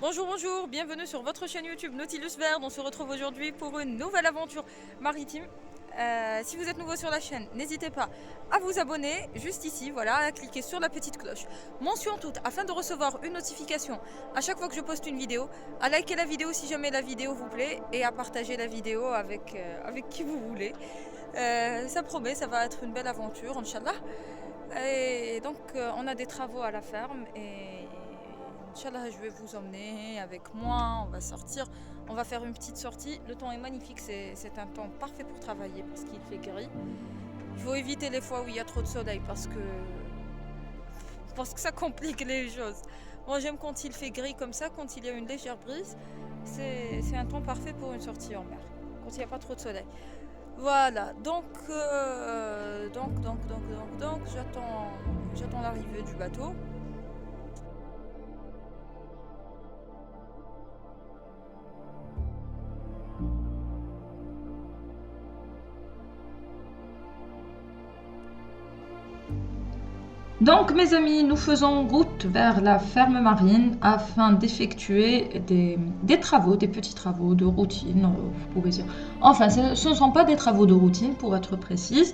Bonjour, bonjour, bienvenue sur votre chaîne YouTube Nautilus Verde. On se retrouve aujourd'hui pour une nouvelle aventure maritime. Si vous êtes nouveau sur la chaîne, n'hésitez pas à vous abonner juste ici, voilà, à cliquer sur la petite cloche. Mention toute, afin de recevoir une notification à chaque fois que je poste une vidéo, à liker la vidéo si jamais la vidéo vous plaît et à partager la vidéo avec qui vous voulez. Ça promet, ça va être une belle aventure, Inch'Allah. Et donc, on a des travaux à la ferme et Inch'Allah, je vais vous emmener avec moi. On va sortir, on va faire une petite sortie. Le temps est magnifique, c'est un temps parfait pour travailler parce qu'il fait gris. Il faut éviter les fois où il y a trop de soleil parce que ça complique les choses. Moi, j'aime quand il fait gris comme ça, quand il y a une légère brise. C'est un temps parfait pour une sortie en mer, quand il n'y a pas trop de soleil. Voilà, donc j'attends l'arrivée du bateau. Donc, mes amis, nous faisons route vers la ferme marine afin d'effectuer des travaux, des petits travaux de routine, vous pouvez dire. Enfin, ce ne sont pas des travaux de routine, pour être précise,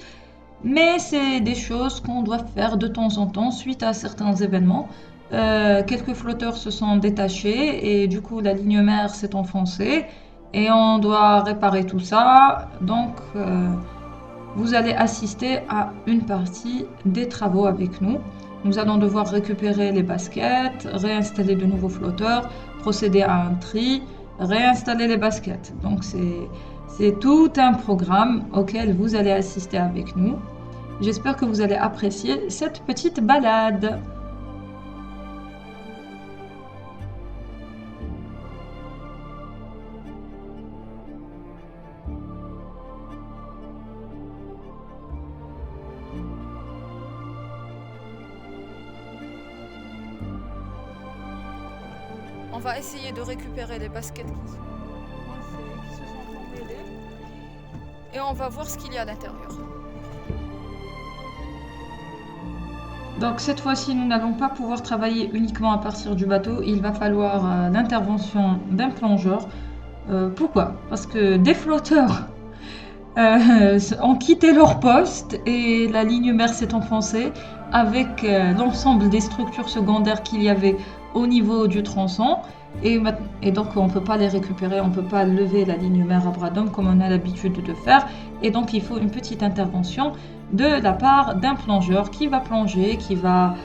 mais c'est des choses qu'on doit faire de temps en temps suite à certains événements. Quelques flotteurs se sont détachés et du coup, la ligne mère s'est enfoncée et on doit réparer tout ça. Donc, vous allez assister à une partie des travaux avec nous. Nous allons devoir récupérer les baskets, réinstaller de nouveaux flotteurs, procéder à un tri, réinstaller les baskets. Donc c'est tout un programme auquel vous allez assister avec nous. J'espère que vous allez apprécier cette petite balade. On va essayer de récupérer les baskets qui se sont emmêlées. Et on va voir ce qu'il y a à l'intérieur. Donc cette fois-ci, nous n'allons pas pouvoir travailler uniquement à partir du bateau. Il va falloir l'intervention d'un plongeur. Pourquoi? Parce que des flotteurs ont quitté leur poste et la ligne mère s'est enfoncée avec l'ensemble des structures secondaires qu'il y avait au niveau du tronçon. Et donc on ne peut pas les récupérer, on ne peut pas lever la ligne mère à bras d'homme comme on a l'habitude de faire. Et donc il faut une petite intervention de la part d'un plongeur qui va plonger, qui va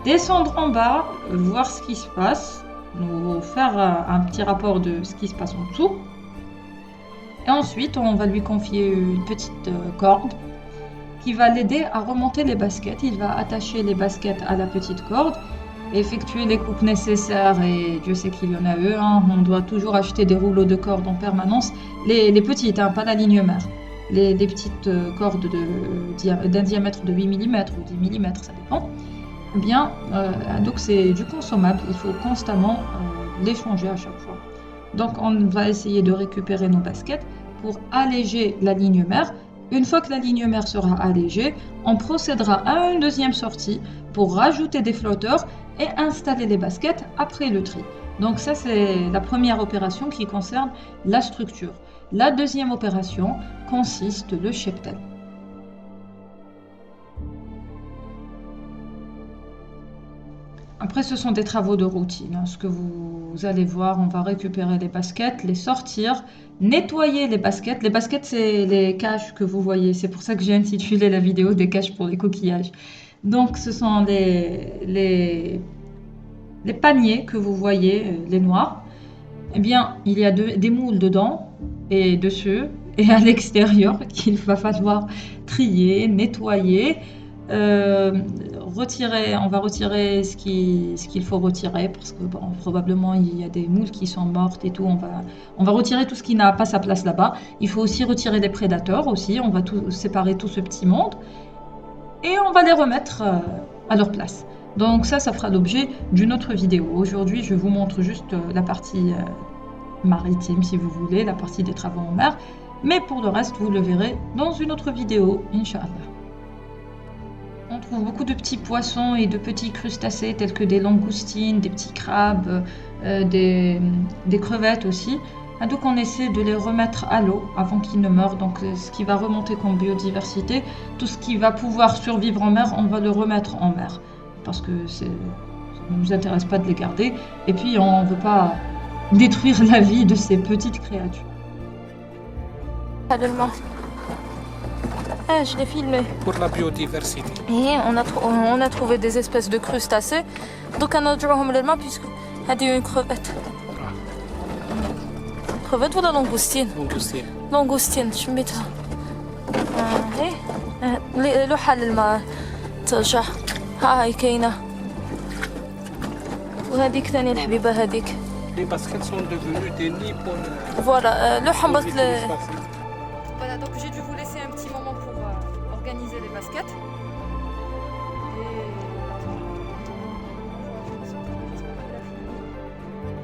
descendre en bas, voir ce qui se passe, nous faire un petit rapport de ce qui se passe en dessous. Et ensuite, on va lui confier une petite corde qui va l'aider à remonter les baskets. Il va attacher les baskets à la petite corde, effectuer les coupes nécessaires, et Dieu sait qu'il y en a eux. Hein. On doit toujours acheter des rouleaux de cordes en permanence. Les petites, hein, pas la ligne mère. Les petites cordes d'un diamètre de 8 mm ou 10 mm, ça dépend. Eh bien, donc c'est du consommable. Il faut constamment les changer à chaque fois. Donc on va essayer de récupérer nos baskets pour alléger la ligne mère. Une fois que la ligne mère sera allégée, on procédera à une deuxième sortie pour rajouter des flotteurs et installer les baskets après le tri. Donc ça, c'est la première opération qui concerne la structure. La deuxième opération consiste le cheptel. Après, ce sont des travaux de routine. Ce que vous allez voir, on va récupérer les baskets, les sortir, nettoyer les baskets. Les baskets, c'est les caches que vous voyez. C'est pour ça que j'ai intitulé la vidéo des caches pour les coquillages. Donc, ce sont les paniers que vous voyez, les noirs. Eh bien, il y a des moules dedans et dessus et à l'extérieur qu'il va falloir trier, nettoyer. On va retirer ce qu'il faut retirer parce que bon, probablement il y a des moules qui sont mortes et tout. On va retirer tout ce qui n'a pas sa place là-bas. Il faut aussi retirer des prédateurs aussi. On va séparer tout ce petit monde et on va les remettre à leur place. Donc ça fera l'objet d'une autre vidéo. Aujourd'hui, je vous montre juste la partie maritime, si vous voulez, la partie des travaux en mer. Mais pour le reste, vous le verrez dans une autre vidéo, Inch'Allah. On trouve beaucoup de petits poissons et de petits crustacés tels que des langoustines, des petits crabes, des crevettes aussi. Ah, donc on essaie de les remettre à l'eau avant qu'ils ne meurent. Donc ce qui va remonter comme biodiversité, tout ce qui va pouvoir survivre en mer, on va le remettre en mer. Parce que ça ne nous intéresse pas de les garder. Et puis on ne veut pas détruire la vie de ces petites créatures. Ah, je l'ai filmé. Pour la biodiversité. Et on a trouvé des espèces de crustacés. Donc on a droit à puisque il y a une crevette. Crevette ou la langoustine? Langoustine. langoustine شميتها. هي لوحة للماء ترجع. هاي كاينة. وهذيك ثاني الحبيبة هذيك. Les baskets sont devenus des nids pour le... Voilà, لوحة pour بس les le... baskets. Voilà, donc j'ai dû vous laisser un petit moment pour organiser les baskets.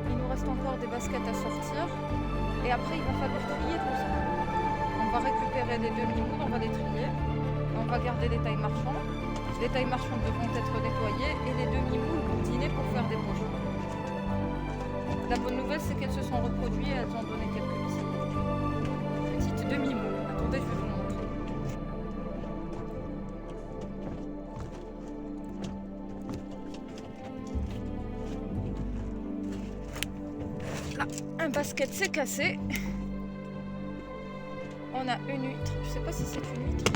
Il nous reste encore des baskets à sortir. Et après, il va falloir trier tout ça. On va récupérer les demi-moules, on va les trier. On va garder les tailles marchandes. Les tailles marchandes devront être nettoyées et les demi-moules boudinés pour faire des poches. La bonne nouvelle, c'est qu'elles se sont reproduites et elles ont donné quelques petites demi-moules. Attendez, je vais vous montrer. Là, un basket s'est cassé. On a une huître. Je sais pas si c'est une huître.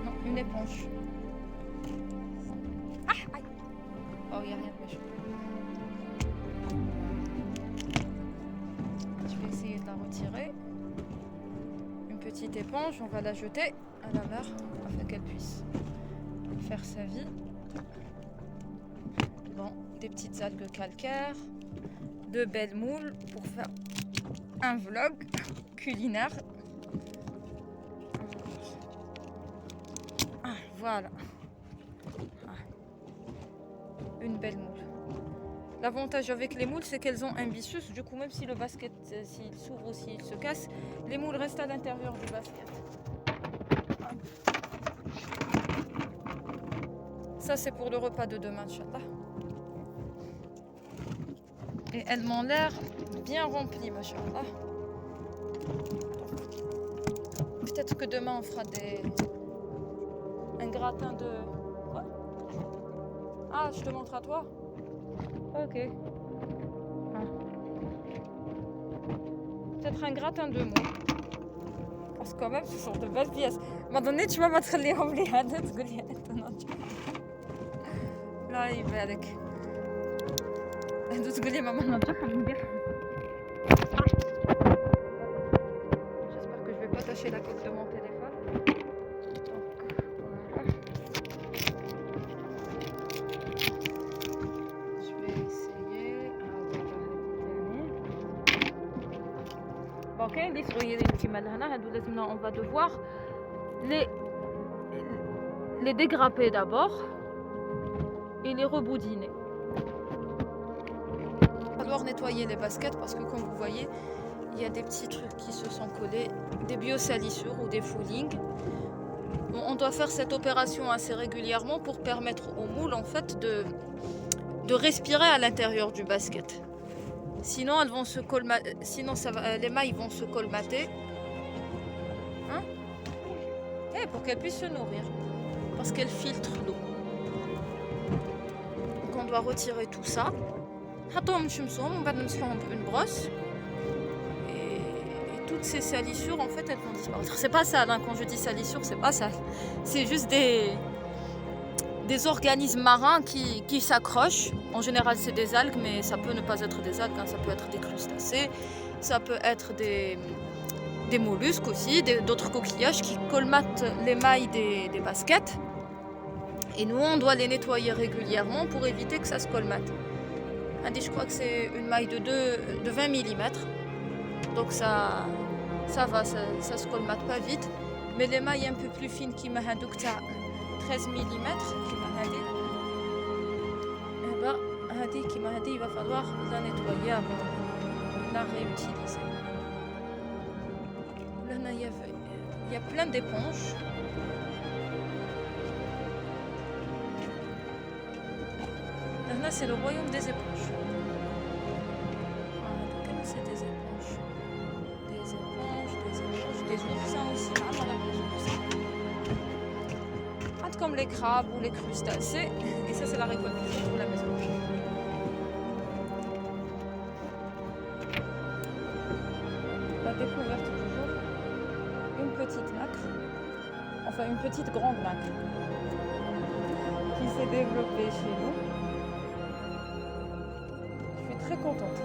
Non, une éponge. Ah, aïe. Oh, il n'y a rien de méchant. Je vais essayer de la retirer. Une petite éponge, on va la jeter à la mer afin qu'elle puisse faire sa vie. Bon, des petites algues calcaires, de belles moules pour faire un vlog culinaire. Ah, voilà. Ah. Une belle moule. L'avantage avec les moules, c'est qu'elles ont un byssus. Du coup, même si le basket, s'il s'ouvre ou s'il se casse, les moules restent à l'intérieur du basket. Ça, c'est pour le repas de demain, Inch'Allah. Et elles m'ont l'air bien remplies, Masha'Allah. Peut-être que demain, on fera un gratin de... Quoi? Ah, je te montre à toi? Ok. Ah. Peut-être un gratin de moules. Parce que quand même, ce sont de belles pièces. À un moment donné, tu vas mettre les homblés à deux, tu dis, là, il va avec. تقول لي ماما نطيح ندير. J'espère que je vais pas tâcher la coque de mon téléphone. Donc, voilà. Je vais essayer. Bon, كاين اللي صغيرين كيما لهنا هادو لازمنا on va devoir les dégrapper d'abord et les reboudiner. Il va falloir nettoyer les baskets parce que comme vous voyez, il y a des petits trucs qui se sont collés, des biosalissures ou des foulings. Bon, on doit faire cette opération assez régulièrement pour permettre aux moules en fait de respirer à l'intérieur du basket. Sinon elles vont se colmater, sinon les mailles vont se colmater. Hein? Et pour qu'elles puissent se nourrir. Parce qu'elles filtrent l'eau. Donc on doit retirer tout ça. On va une brosse et toutes ces salissures en fait elles vont disparaître. C'est pas sale, hein. Quand je dis salissures, c'est pas sale. C'est juste des organismes marins qui s'accrochent. En général c'est des algues, mais ça peut ne pas être des algues, hein. Ça peut être des crustacés, ça peut être des mollusques aussi, d'autres coquillages qui colmatent les mailles des baskets. Et nous on doit les nettoyer régulièrement pour éviter que ça se colmate. Je crois que c'est une maille de 20 mm. Donc ça va, ça se colmate pas vite. Mais les mailles un peu plus fines qui m'a 13 mm, il va falloir la nettoyer avant de la réutiliser. Là, il y a plein d'éponges. Là, c'est le royaume des éponges. Voilà, c'est des éponges. Des éponges, des oursins aussi. Ah, voilà, des oursins. Comme les crabes ou les crustacés. Et ça, c'est la récolte du jour pour la maison. La découverte du jour. Une petite nacre. Enfin, une petite grande nacre. Qui s'est développée chez nous. Je suis très contente.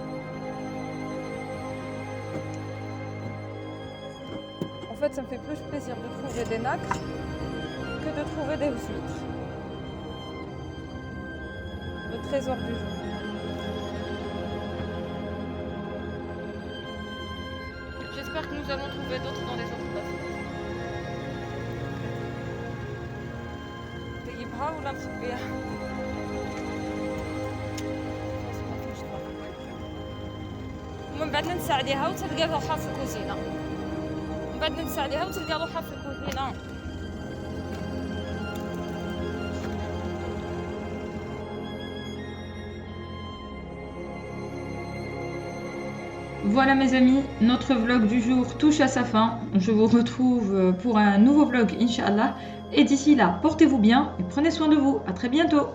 En fait, ça me fait plus plaisir de trouver des nacres que de trouver des huîtres. Le trésor du jour. J'espère que nous allons trouver d'autres dans les autres bateaux. تجيبها ولا مخبيها؟ ومن بعد نساعديها وتلقى روحها في الكوزينة. من بعد نساعديها وتلقى روحها في الكوزينة. Voilà mes amis, notre vlog du jour touche à sa fin. Je vous retrouve pour un nouveau vlog, Inch'Allah. Et d'ici là, portez-vous bien et prenez soin de vous. À très bientôt.